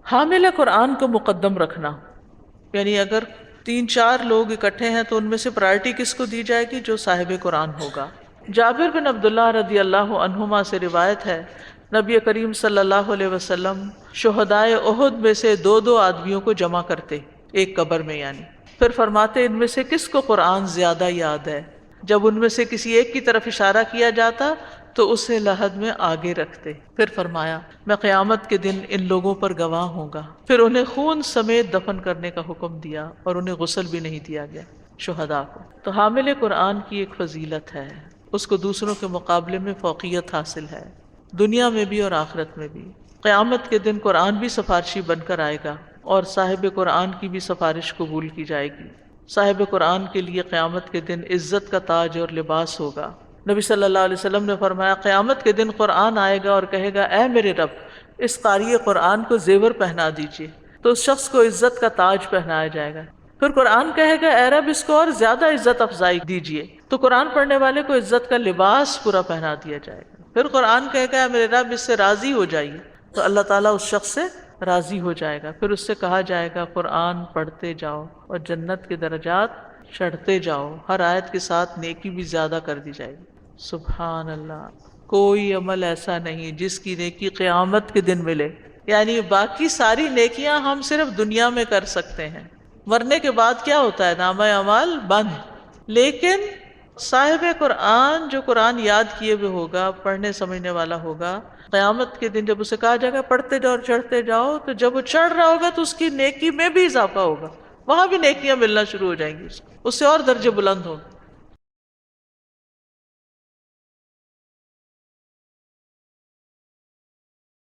حامل قرآن کو مقدم رکھنا، یعنی اگر 3 4 لوگ اکٹھے ہیں تو ان میں سے پرائرٹی کس کو دی جائے گی؟ جو صاحب قرآن ہوگا۔ جابر بن عبداللہ رضی اللہ عنہما سے روایت ہے، نبی کریم صلی اللہ علیہ وسلم شہدائے احد میں سے 2 آدمیوں کو جمع کرتے، ایک قبر میں یعنی، پھر فرماتے ان میں سے کس کو قرآن زیادہ یاد ہے؟ جب ان میں سے کسی ایک کی طرف اشارہ کیا جاتا تو اسے لحد میں آگے رکھتے، پھر فرمایا میں قیامت کے دن ان لوگوں پر گواہ ہوں گا، پھر انہیں خون سمیت دفن کرنے کا حکم دیا اور انہیں غسل بھی نہیں دیا گیا شہداء کو۔ تو حامل قرآن کی ایک فضیلت ہے، اس کو دوسروں کے مقابلے میں فوقیت حاصل ہے، دنیا میں بھی اور آخرت میں بھی۔ قیامت کے دن قرآن بھی سفارشی بن کر آئے گا اور صاحب قرآن کی بھی سفارش قبول کی جائے گی۔ صاحب قرآن کے لیے قیامت کے دن عزت کا تاج اور لباس ہوگا۔ نبی صلی اللہ علیہ وسلم نے فرمایا قیامت کے دن قرآن آئے گا اور کہے گا اے میرے رب، اس قاری قرآن کو زیور پہنا دیجئے، تو اس شخص کو عزت کا تاج پہنایا جائے گا۔ پھر قرآن کہے گا اے رب، اس کو اور زیادہ عزت افزائی دیجئے، تو قرآن پڑھنے والے کو عزت کا لباس پورا پہنا دیا جائے گا۔ پھر قرآن کہے گا اے میرے رب، اس سے راضی ہو جائیے، تو اللہ تعالیٰ اس شخص سے راضی ہو جائے گا۔ پھر اس سے کہا جائے گا قرآن پڑھتے جاؤ اور جنت کے درجات چڑھتے جاؤ، ہر آیت کے ساتھ نیکی بھی زیادہ کر دی جائے گی۔ سبحان اللہ، کوئی عمل ایسا نہیں جس کی نیکی قیامت کے دن ملے، یعنی باقی ساری نیکیاں ہم صرف دنیا میں کر سکتے ہیں، مرنے کے بعد کیا ہوتا ہے؟ نامہ اعمال بند۔ لیکن صاحب قرآن جو قرآن یاد کیے ہوئے ہوگا، پڑھنے سمجھنے والا ہوگا، قیامت کے دن جب اسے کہا جائے گا پڑھتے جاؤ اور چڑھتے جاؤ، تو جب وہ چڑھ رہا ہوگا تو اس کی نیکی میں بھی اضافہ ہوگا، وہاں بھی نیکیاں ملنا شروع ہو جائیں گی، اس سے اور درجے بلند ہوں۔